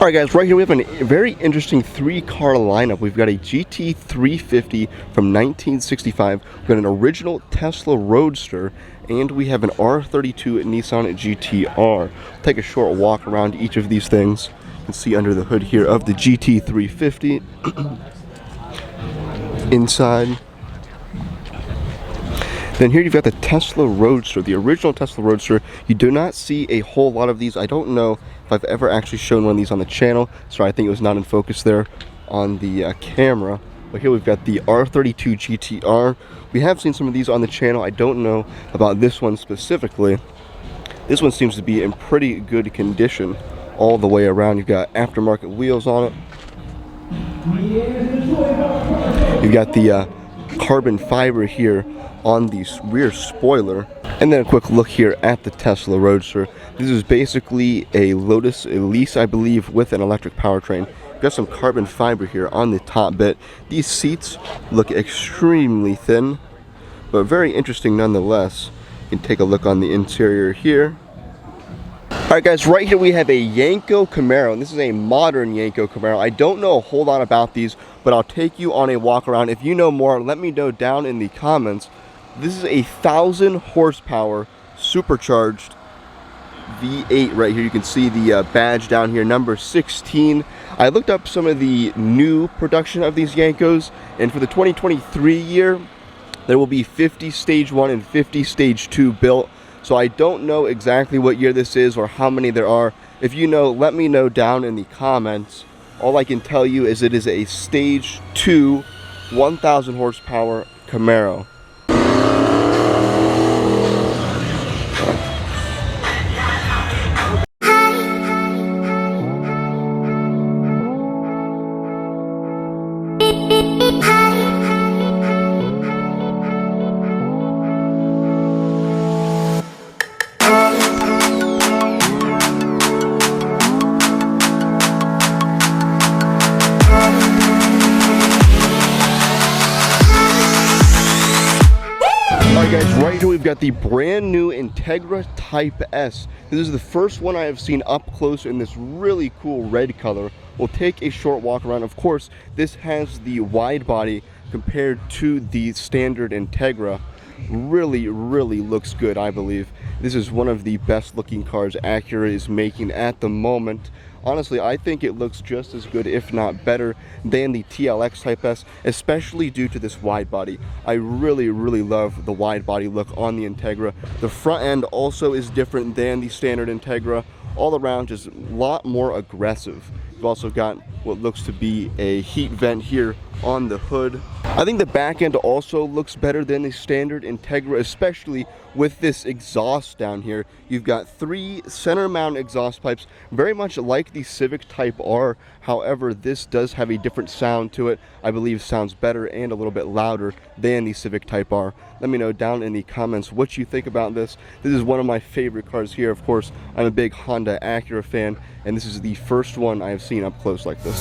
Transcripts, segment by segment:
Alright guys, right here we have a very interesting three-car lineup. We've got a GT350 from 1965, we've got an original Tesla Roadster, and we have an R32 Nissan GTR. We'll take a short walk around each of these things. You can see under the hood here of the GT350. Inside. Then here you've got the Tesla Roadster, the original Tesla Roadster. You do not see a whole lot of these. I don't know if I've ever actually shown one of these on the channel. Sorry, I think it was not in focus there on the camera. But here we've got the R32 GTR. We have seen some of these on the channel. I don't know about this one specifically. This one seems to be in pretty good condition all the way around. You've got aftermarket wheels on it. You've got the carbon fiber here on the rear spoiler. And then a quick look here at the Tesla Roadster. This is basically a Lotus Elise, I believe, with an electric powertrain. Got some carbon fiber here on the top bit. These seats look extremely thin, but very interesting nonetheless. You can take a look on the interior here. Alright guys, right here we have a Yenko Camaro, and this is a modern Yenko Camaro. I don't know a whole lot about these, but I'll take you on a walk around. If you know more, let me know down in the comments. This is a 1,000 horsepower supercharged V8 right here. You can see the badge down here, number 16. I looked up some of the new production of these Yenkos, and for the 2023 year, there will be 50 stage 1 and 50 stage 2 built. So I don't know exactly what year this is or how many there are. If you know, let me know down in the comments. All I can tell you is it is a stage 2 1,000 horsepower Camaro. Guys, right here we've got the brand new Integra Type S. This is the first one I have seen up close in this really cool red color. We'll take a short walk around. Of course, this has the wide body compared to the standard Integra. Really looks good, I believe. This is one of the best looking cars Acura is making at the moment. Honestly, I think it looks just as good, if not better, than the TLX Type S, especially due to this wide body. I really love the wide body look on the Integra. The front end also is different than the standard Integra. All around, just a lot more aggressive. You've also got what looks to be a heat vent here on the hood. I think the back end also looks better than the standard Integra, especially with this exhaust down here. You've got 3 center mount exhaust pipes, very much like the Civic Type R. However, this does have a different sound to it. I believe sounds better and a little bit louder than the Civic Type R. Let me know down in the comments what you think about this. This is one of my favorite cars here. Of course, I'm a big Honda Acura fan, and this is the first one I have seen up close like this.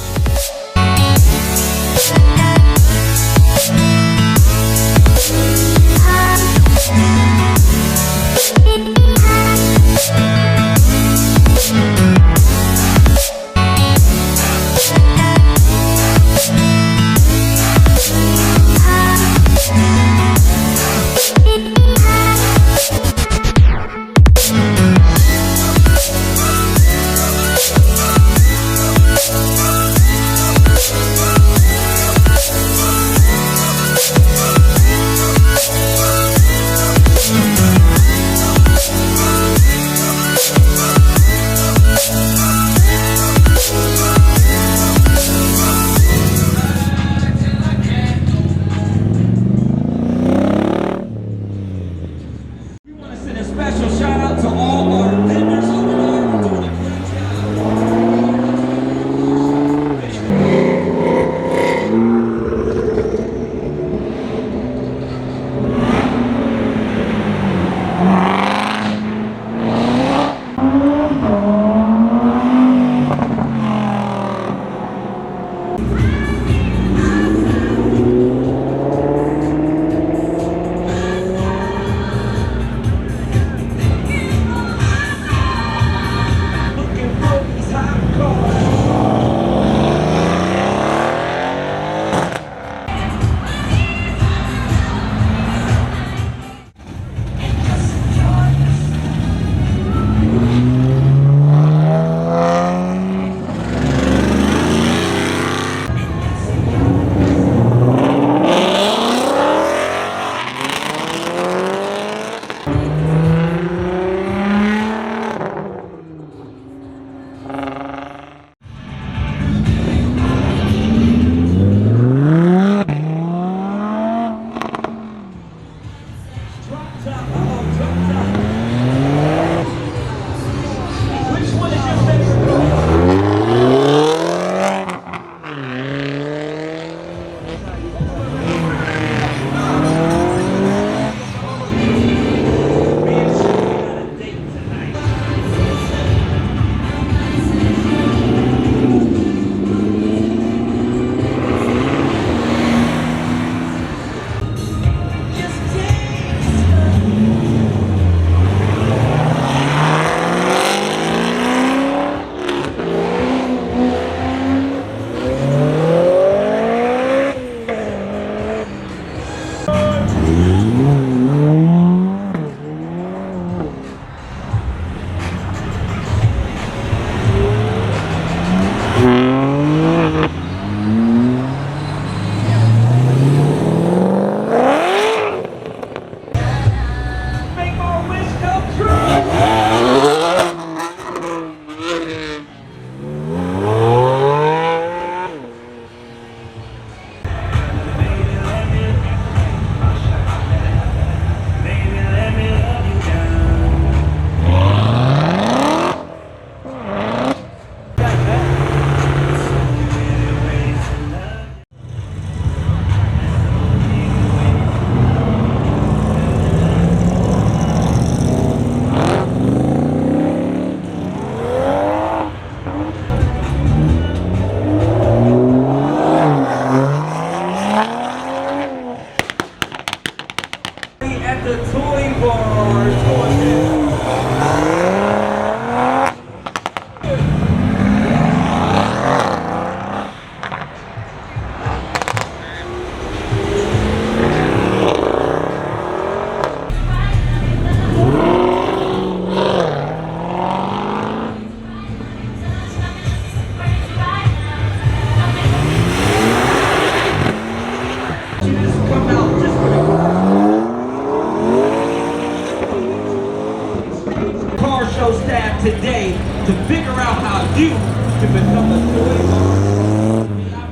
out how you can become a toy bar.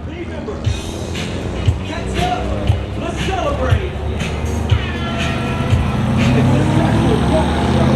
Remember, catch up. Let's celebrate. It's a special car show.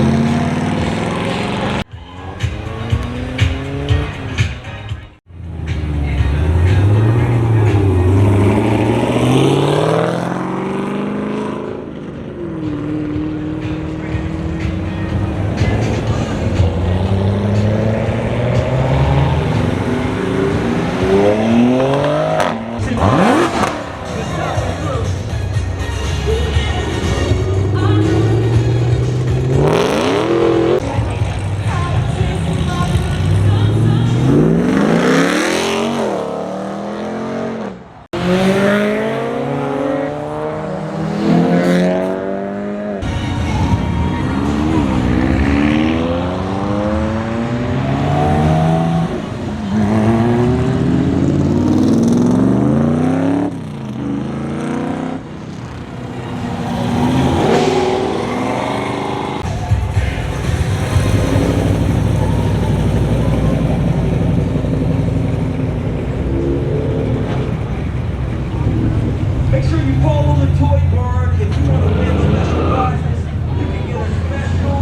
Make sure you follow the toy barn if you want to win special prizes. You can get a special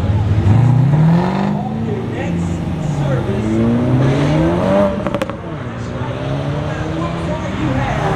on your next service. What car you have.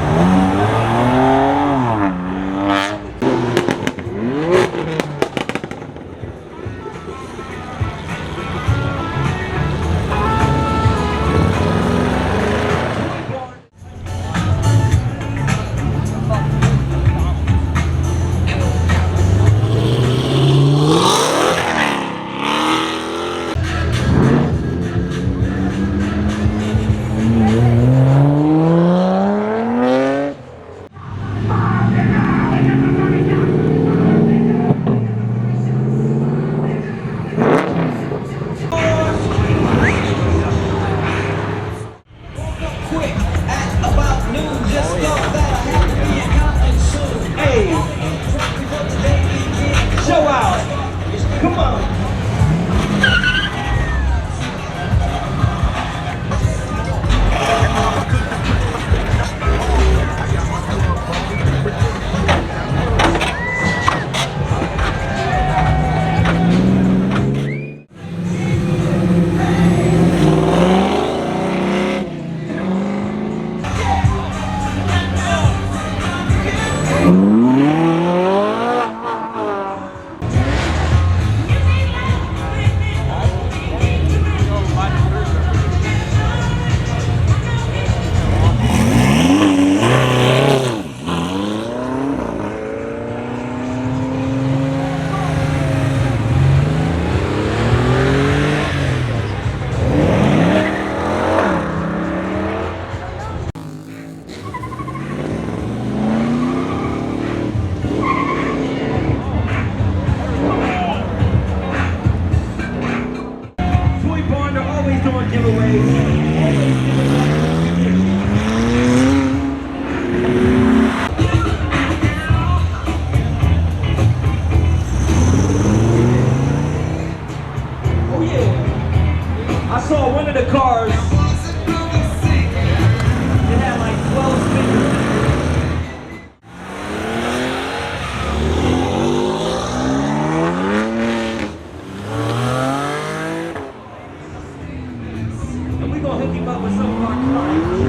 Cars. It had like 12 speakers. And we're gonna hook him up with some of our clients.